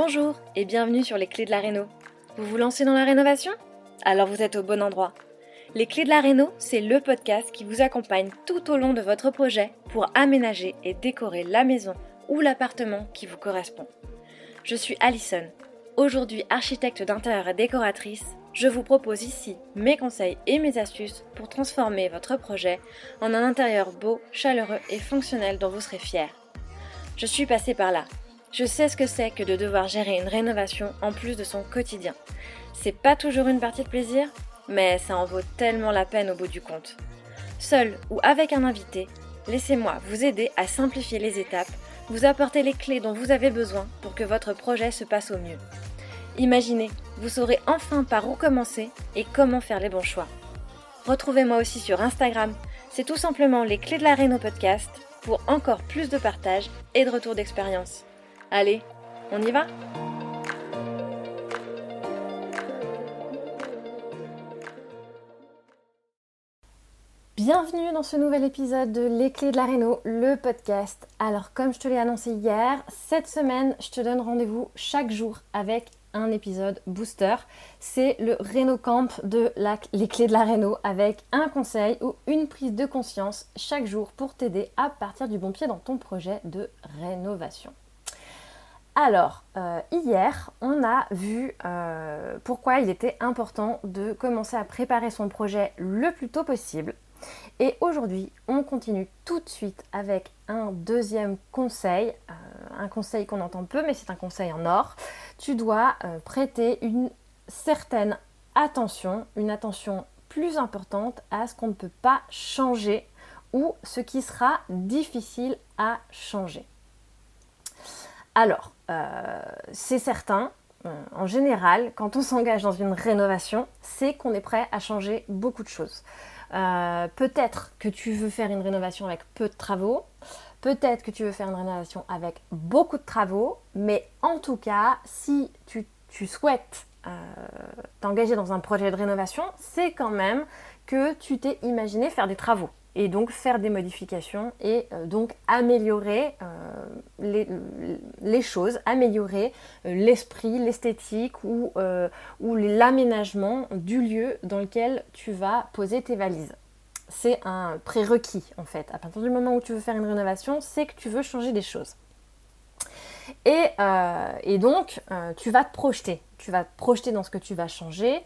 Bonjour et bienvenue sur les clés de la réno. Vous vous lancez dans la rénovation ? Alors vous êtes au bon endroit. Les clés de la réno, c'est le podcast qui vous accompagne tout au long de votre projet pour aménager et décorer la maison ou l'appartement qui vous correspond. Je suis Alison, aujourd'hui architecte d'intérieur et décoratrice. Je vous propose ici mes conseils et mes astuces pour transformer votre projet en un intérieur beau, chaleureux et fonctionnel dont vous serez fiers. Je suis passée par là. Je sais ce que c'est que de devoir gérer une rénovation en plus de son quotidien. C'est pas toujours une partie de plaisir, mais ça en vaut tellement la peine au bout du compte. Seul ou avec un invité, laissez-moi vous aider à simplifier les étapes, vous apporter les clés dont vous avez besoin pour que votre projet se passe au mieux. Imaginez, vous saurez enfin par où commencer et comment faire les bons choix. Retrouvez-moi aussi sur Instagram, c'est tout simplement les clés de la réno podcast pour encore plus de partage et de retour d'expérience. Allez, on y va ? Bienvenue dans ce nouvel épisode de Les Clés de la Réno, le podcast. Alors comme je te l'ai annoncé hier, cette semaine, je te donne rendez-vous chaque jour avec un épisode booster. C'est le RénoCamp de Les Clés de la Réno avec un conseil ou une prise de conscience chaque jour pour t'aider à partir du bon pied dans ton projet de rénovation. Alors, hier, on a vu pourquoi il était important de commencer à préparer son projet le plus tôt possible. Et aujourd'hui, on continue tout de suite avec un deuxième conseil, un conseil qu'on entend peu, mais c'est un conseil en or. Tu dois prêter une certaine attention, une attention plus importante à ce qu'on ne peut pas changer ou ce qui sera difficile à changer. Alors, c'est certain, en général, quand on s'engage dans une rénovation, c'est qu'on est prêt à changer beaucoup de choses. Peut-être que tu veux faire une rénovation avec peu de travaux, peut-être que tu veux faire une rénovation avec beaucoup de travaux, mais en tout cas, si tu souhaites t'engager dans un projet de rénovation, c'est quand même que tu t'es imaginé faire des travaux. Et donc faire des modifications et donc améliorer les choses, améliorer l'esprit, l'esthétique ou l'aménagement du lieu dans lequel tu vas poser tes valises. C'est un prérequis en fait. À partir du moment où tu veux faire une rénovation, c'est que tu veux changer des choses. Et donc, tu vas te projeter. Tu vas te projeter dans ce que tu vas changer.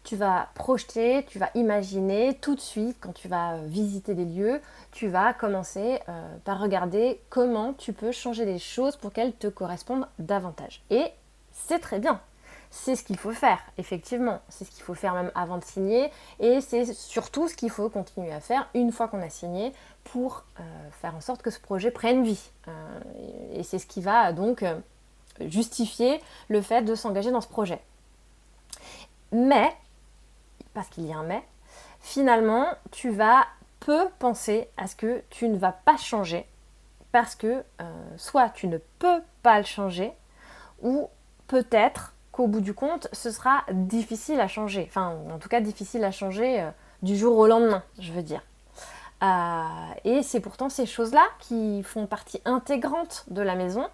Tu vas projeter, tu vas imaginer tout de suite, quand tu vas visiter des lieux, tu vas commencer par regarder comment tu peux changer des choses pour qu'elles te correspondent davantage. Et c'est très bien. C'est ce qu'il faut faire, effectivement. C'est ce qu'il faut faire même avant de signer. Et c'est surtout ce qu'il faut continuer à faire une fois qu'on a signé pour faire en sorte que ce projet prenne vie. Et c'est ce qui va donc justifier le fait de s'engager dans ce projet. Mais, parce qu'il y a un mais, finalement, tu vas peu penser à ce que tu ne vas pas changer parce que soit tu ne peux pas le changer ou peut-être qu'au bout du compte, ce sera difficile à changer. Enfin, en tout cas, difficile à changer du jour au lendemain, je veux dire. Et c'est pourtant ces choses-là qui font partie intégrante de la maison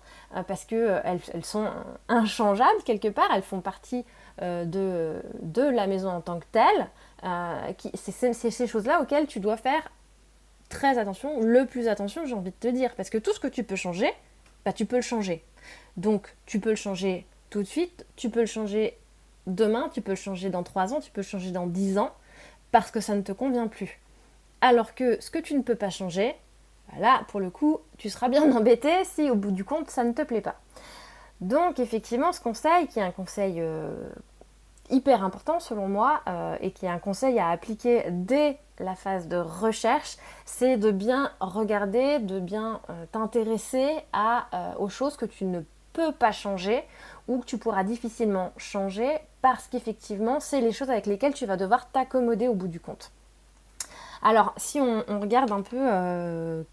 parce qu'elles sont inchangeables quelque part, elles font partie de la maison en tant que telle. C'est ces choses-là auxquelles tu dois faire très attention, le plus attention j'ai envie de te dire, parce que tout ce que tu peux changer, bah, tu peux le changer. Donc tu peux le changer tout de suite, tu peux le changer demain, tu peux le changer dans 3 ans, tu peux le changer dans 10 ans, parce que ça ne te convient plus. Alors que ce que tu ne peux pas changer, là, pour le coup, tu seras bien embêté si au bout du compte, ça ne te plaît pas. Donc, effectivement, ce conseil, qui est un conseil hyper important selon moi, et qui est un conseil à appliquer dès la phase de recherche, c'est de bien regarder, de bien t'intéresser aux choses que tu ne peux pas changer ou que tu pourras difficilement changer parce qu'effectivement, c'est les choses avec lesquelles tu vas devoir t'accommoder au bout du compte. Alors, si on regarde un peu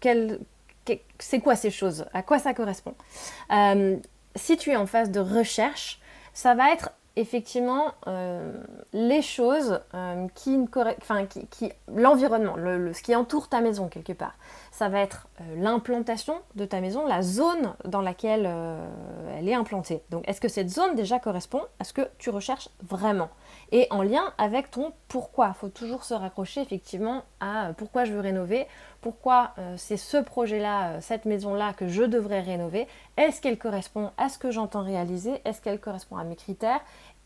c'est quoi ces choses, à quoi ça correspond. Si tu es en phase de recherche, ça va être effectivement les choses l'environnement, ce qui entoure ta maison quelque part. Ça va être l'implantation de ta maison, la zone dans laquelle elle est implantée. Donc est-ce que cette zone déjà correspond à ce que tu recherches vraiment? Et en lien avec ton pourquoi. Il faut toujours se raccrocher effectivement à pourquoi je veux rénover, pourquoi c'est ce projet-là, cette maison-là que je devrais rénover. Est-ce qu'elle correspond à ce que j'entends réaliser? Est-ce qu'elle correspond à mes critères?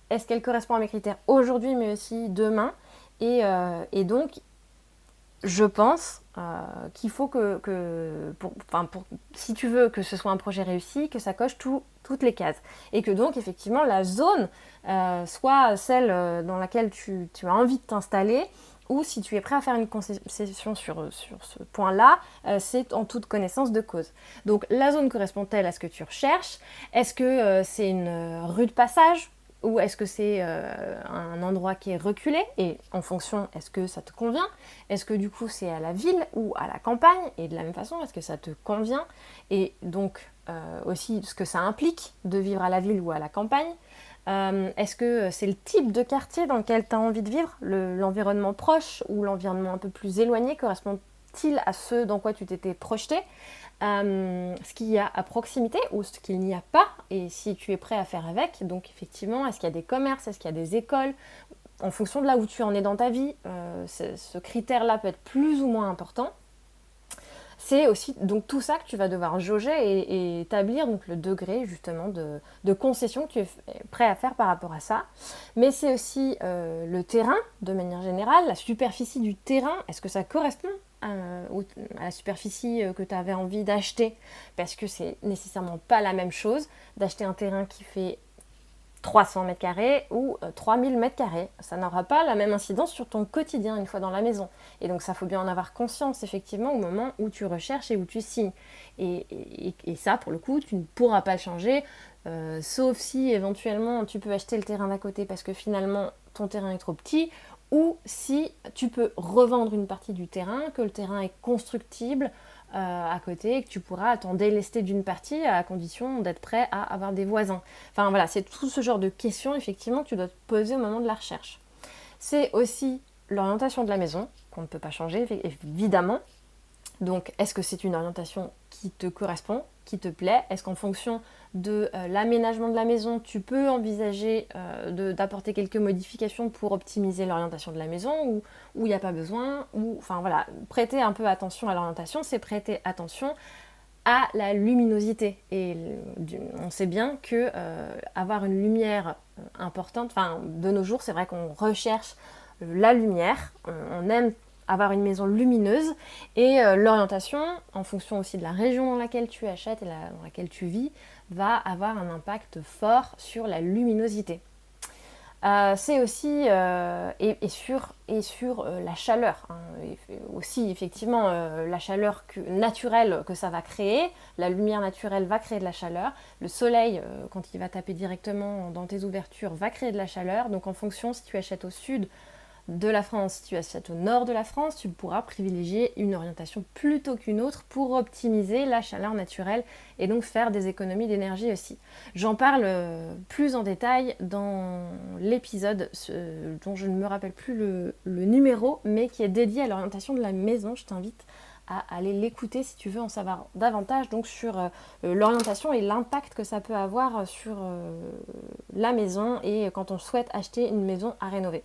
Est-ce qu'elle correspond à mes critères aujourd'hui mais aussi demain? Et donc, je pense qu'il faut si tu veux que ce soit un projet réussi, que ça coche toutes les cases. Et que donc, effectivement, la zone soit celle dans laquelle tu as envie de t'installer, ou si tu es prêt à faire une concession sur ce point-là, c'est en toute connaissance de cause. Donc, la zone correspond-elle à ce que tu recherches? Est-ce que c'est une rue de passage? Ou est-ce que c'est un endroit qui est reculé? Et en fonction, est-ce que ça te convient? Est-ce que du coup c'est à la ville ou à la campagne? Et de la même façon, est-ce que ça te convient? Et donc aussi ce que ça implique de vivre à la ville ou à la campagne. Est-ce que c'est le type de quartier dans lequel tu as envie de vivre? L'environnement proche ou l'environnement un peu plus éloigné correspond-il à ce dans quoi tu t'étais projeté? Ce qu'il y a à proximité ou ce qu'il n'y a pas, et si tu es prêt à faire avec. Donc effectivement, est-ce qu'il y a des commerces, est-ce qu'il y a des écoles? En fonction de là où tu en es dans ta vie, ce critère-là peut être plus ou moins important. C'est aussi donc tout ça que tu vas devoir jauger et établir donc le degré justement de concession que tu es prêt à faire par rapport à ça. Mais c'est aussi le terrain de manière générale, la superficie du terrain, est-ce que ça correspond à la superficie que tu avais envie d'acheter? Parce que c'est nécessairement pas la même chose d'acheter un terrain qui fait 300 mètres carrés ou 3000 mètres carrés. Ça n'aura pas la même incidence sur ton quotidien une fois dans la maison. Et donc ça, faut bien en avoir conscience effectivement au moment où tu recherches et où tu signes. Et ça, pour le coup, tu ne pourras pas le changer, sauf si éventuellement tu peux acheter le terrain d'à côté parce que finalement ton terrain est trop petit, ou si tu peux revendre une partie du terrain, que le terrain est constructible à côté, et que tu pourras t'en délester d'une partie à condition d'être prêt à avoir des voisins. Enfin voilà, c'est tout ce genre de questions effectivement que tu dois te poser au moment de la recherche. C'est aussi l'orientation de la maison, qu'on ne peut pas changer évidemment. Donc est-ce que c'est une orientation qui te correspond, qui te plaît? Est-ce qu'en fonction de l'aménagement de la maison, tu peux envisager d'apporter quelques modifications pour optimiser l'orientation de la maison, ou il n'y a pas besoin? Enfin voilà, prêter un peu attention à l'orientation, c'est prêter attention à la luminosité. Et on sait bien que avoir une lumière importante, enfin de nos jours, c'est vrai qu'on recherche la lumière, on aime avoir une maison lumineuse, et l'orientation, en fonction aussi de la région dans laquelle tu achètes et dans laquelle tu vis, va avoir un impact fort sur la luminosité. C'est aussi sur la chaleur, hein, et aussi effectivement la chaleur naturelle que ça va créer. La lumière naturelle va créer de la chaleur, le soleil quand il va taper directement dans tes ouvertures va créer de la chaleur. Donc en fonction, si tu achètes au sud de la France, si tu achètes au nord de la France, tu pourras privilégier une orientation plutôt qu'une autre pour optimiser la chaleur naturelle et donc faire des économies d'énergie aussi. J'en parle plus en détail dans l'épisode dont je ne me rappelle plus le numéro, mais qui est dédié à l'orientation de la maison. Je t'invite à aller l'écouter si tu veux en savoir davantage donc sur l'orientation et l'impact que ça peut avoir sur la maison et quand on souhaite acheter une maison à rénover.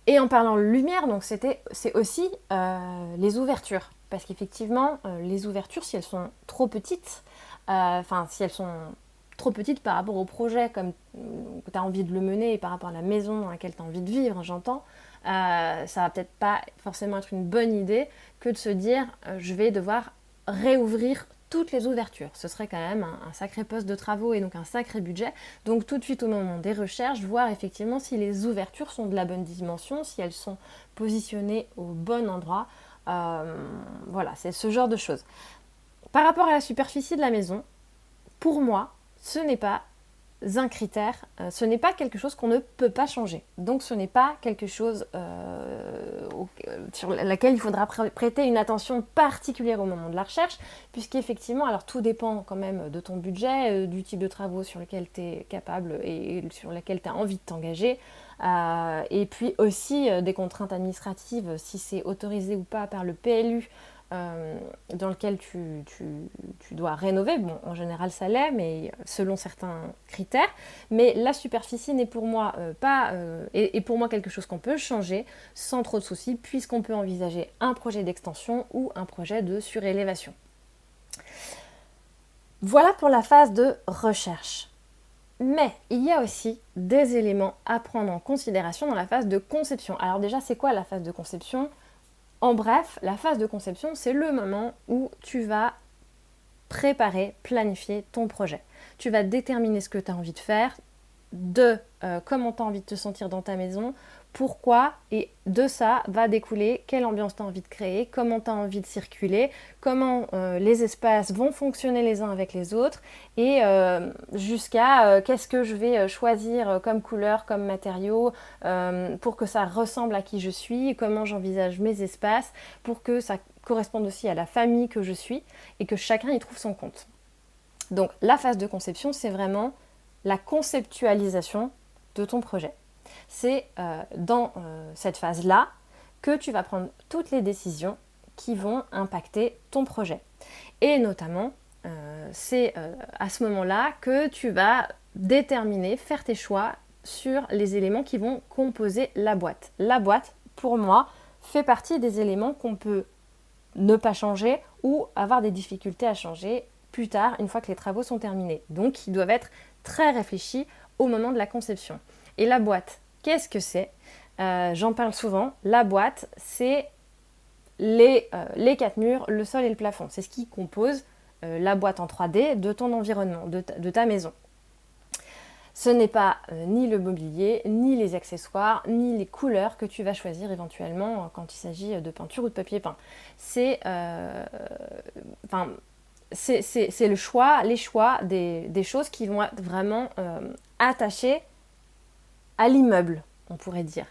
Et en parlant lumière, donc c'est aussi les ouvertures. Parce qu'effectivement, les ouvertures, si elles sont trop petites, si elles sont trop petites par rapport au projet comme que tu as envie de le mener et par rapport à la maison dans laquelle tu as envie de vivre, j'entends, ça va peut-être pas forcément être une bonne idée que de se dire je vais devoir réouvrir toutes les ouvertures. Ce serait quand même un sacré poste de travaux et donc un sacré budget. Donc tout de suite au moment des recherches, voir effectivement si les ouvertures sont de la bonne dimension, si elles sont positionnées au bon endroit. Voilà, c'est ce genre de choses. Par rapport à la superficie de la maison, pour moi, ce n'est pas un critère, ce n'est pas quelque chose qu'on ne peut pas changer. Donc ce n'est pas quelque chose sur laquelle il faudra prêter une attention particulière au moment de la recherche, puisqu'effectivement, alors tout dépend quand même de ton budget, du type de travaux sur lesquels tu es capable et sur lesquels tu as envie de t'engager, et puis aussi des contraintes administratives, si c'est autorisé ou pas par le PLU, dans lequel tu dois rénover. Bon, en général ça l'est, mais selon certains critères. Mais la superficie n'est pour moi est pour moi quelque chose qu'on peut changer sans trop de soucis, puisqu'on peut envisager un projet d'extension ou un projet de surélévation. Voilà pour la phase de recherche. Mais il y a aussi des éléments à prendre en considération dans la phase de conception. Alors déjà, c'est quoi la phase de conception ? En bref, la phase de conception, c'est le moment où tu vas préparer, planifier ton projet. Tu vas déterminer ce que tu as envie de faire, comment tu as envie de te sentir dans ta maison, pourquoi, et de ça va découler quelle ambiance tu as envie de créer, comment tu as envie de circuler, comment les espaces vont fonctionner les uns avec les autres, et jusqu'à qu'est-ce que je vais choisir comme couleur, comme matériau, pour que ça ressemble à qui je suis, comment j'envisage mes espaces, pour que ça corresponde aussi à la famille que je suis, et que chacun y trouve son compte. Donc la phase de conception, c'est vraiment la conceptualisation de ton projet. C'est dans cette phase-là que tu vas prendre toutes les décisions qui vont impacter ton projet. Et notamment, c'est à ce moment-là que tu vas déterminer, faire tes choix sur les éléments qui vont composer la boîte. La boîte, pour moi, fait partie des éléments qu'on peut ne pas changer ou avoir des difficultés à changer plus tard, une fois que les travaux sont terminés. Donc, ils doivent être très réfléchis au moment de la conception. Et la boîte, qu'est-ce que c'est ? J'en parle souvent. La boîte, c'est les 4 murs, le sol et le plafond. C'est ce qui compose la boîte en 3D de ton environnement, de ta maison. Ce n'est pas ni le mobilier, ni les accessoires, ni les couleurs que tu vas choisir éventuellement quand il s'agit de peinture ou de papier peint. C'est le choix, les choix des choses qui vont être vraiment attachées à l'immeuble, on pourrait dire.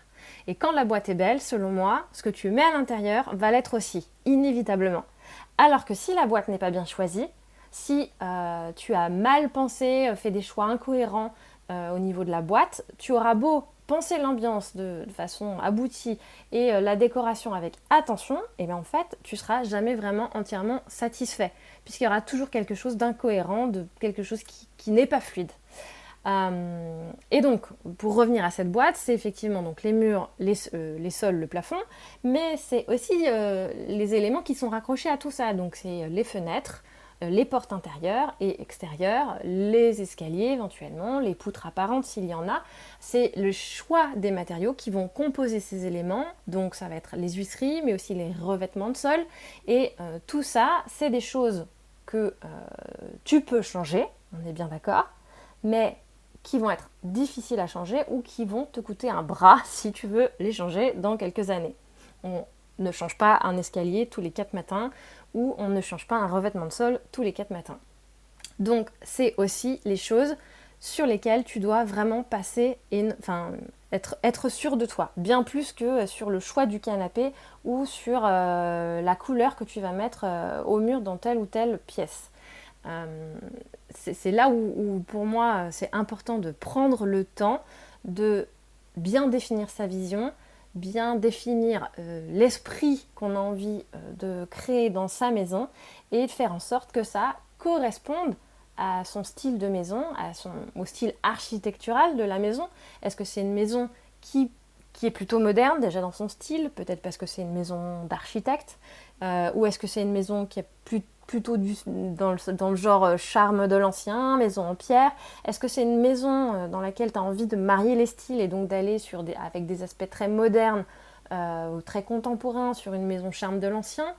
Et quand la boîte est belle, selon moi, ce que tu mets à l'intérieur va l'être aussi, inévitablement. Alors que si la boîte n'est pas bien choisie, si tu as mal pensé, fait des choix incohérents au niveau de la boîte, tu auras beau penser l'ambiance de façon aboutie et la décoration avec attention, et bien en fait, tu ne seras jamais vraiment entièrement satisfait, puisqu'il y aura toujours quelque chose d'incohérent, de quelque chose qui n'est pas fluide. Et donc, pour revenir à cette boîte, c'est effectivement donc les murs, les sols, le plafond, mais c'est aussi les éléments qui sont raccrochés à tout ça. Donc, c'est les fenêtres, les portes intérieures et extérieures, les escaliers éventuellement, les poutres apparentes s'il y en a. C'est le choix des matériaux qui vont composer ces éléments. Donc, ça va être les huisseries, mais aussi les revêtements de sol. Et tout ça, c'est des choses que tu peux changer, on est bien d'accord, mais qui vont être difficiles à changer ou qui vont te coûter un bras si tu veux les changer dans quelques années. On ne change pas un escalier tous les 4 matins ou on ne change pas un revêtement de sol tous les 4 matins. Donc c'est aussi les choses sur lesquelles tu dois vraiment passer, être sûr de toi, bien plus que sur le choix du canapé ou sur la couleur que tu vas mettre au mur dans telle ou telle pièce. C'est là où pour moi c'est important de prendre le temps de bien définir sa vision, bien définir l'esprit qu'on a envie de créer dans sa maison et de faire en sorte que ça corresponde à son style de maison, au style architectural de la maison. Est-ce que c'est une maison qui est plutôt moderne déjà dans son style, peut-être parce que c'est une maison d'architecte, ou est-ce que c'est une maison qui est plutôt dans le genre charme de l'ancien, maison en pierre? Est-ce que c'est une maison dans laquelle tu as envie de marier les styles et donc d'aller avec des aspects très modernes ou très contemporains sur une maison charme de l'ancien?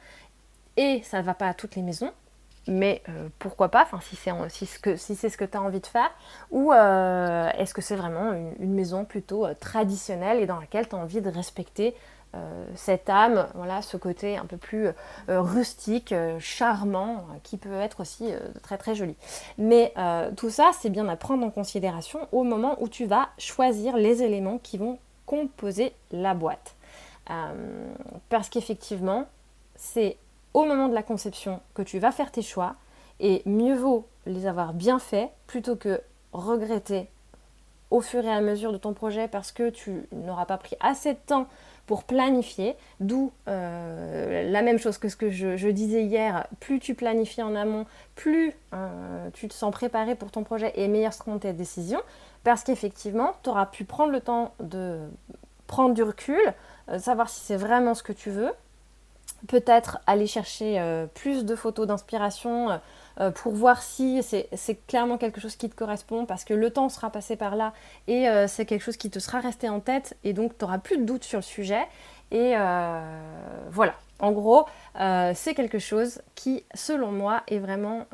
Et ça ne va pas à toutes les maisons, mais pourquoi pas, si c'est ce que tu as envie de faire, ou est-ce que c'est vraiment une maison plutôt traditionnelle et dans laquelle tu as envie de respecter cette âme, voilà, ce côté un peu plus rustique, charmant, qui peut être aussi très très joli. Mais tout ça, c'est bien à prendre en considération au moment où tu vas choisir les éléments qui vont composer la boîte. Parce qu'effectivement, c'est au moment de la conception que tu vas faire tes choix, et mieux vaut les avoir bien faits plutôt que regretter au fur et à mesure de ton projet parce que tu n'auras pas pris assez de temps pour planifier, d'où la même chose que ce que je disais hier, plus tu planifies en amont, plus tu te sens préparé pour ton projet et meilleures seront tes décisions, parce qu'effectivement, tu auras pu prendre le temps de prendre du recul, savoir si c'est vraiment ce que tu veux, peut-être aller chercher plus de photos d'inspiration pour voir si c'est clairement quelque chose qui te correspond, parce que le temps sera passé par là et c'est quelque chose qui te sera resté en tête et donc tu n'auras plus de doute sur le sujet. Et voilà, en gros, c'est quelque chose qui, selon moi, est vraiment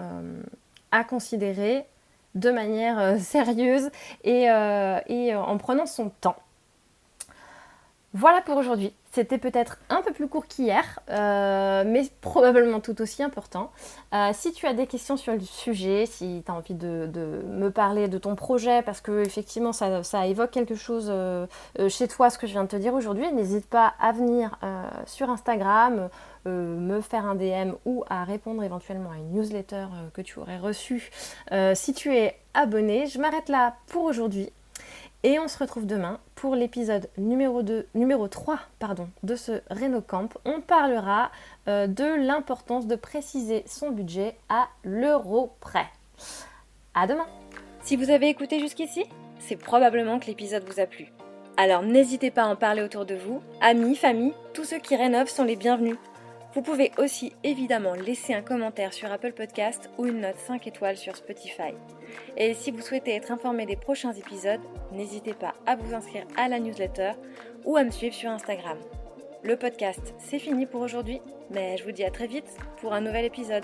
à considérer de manière sérieuse et en prenant son temps. Voilà pour aujourd'hui. C'était peut-être un peu plus court qu'hier, mais probablement tout aussi important. Si tu as des questions sur le sujet, si tu as envie de me parler de ton projet, parce que effectivement ça évoque quelque chose chez toi, ce que je viens de te dire aujourd'hui, n'hésite pas à venir sur Instagram, me faire un DM ou à répondre éventuellement à une newsletter que tu aurais reçue si tu es abonné. Je m'arrête là pour aujourd'hui. Et on se retrouve demain pour l'épisode numéro 3 de ce RénoCamp. On parlera de l'importance de préciser son budget à l'euro près. À demain. Si vous avez écouté jusqu'ici, c'est probablement que l'épisode vous a plu. Alors n'hésitez pas à en parler autour de vous, amis, famille, tous ceux qui rénovent sont les bienvenus. Vous pouvez aussi évidemment laisser un commentaire sur Apple Podcast ou une note 5 étoiles sur Spotify. Et si vous souhaitez être informé des prochains épisodes, n'hésitez pas à vous inscrire à la newsletter ou à me suivre sur Instagram. Le podcast, c'est fini pour aujourd'hui, mais je vous dis à très vite pour un nouvel épisode.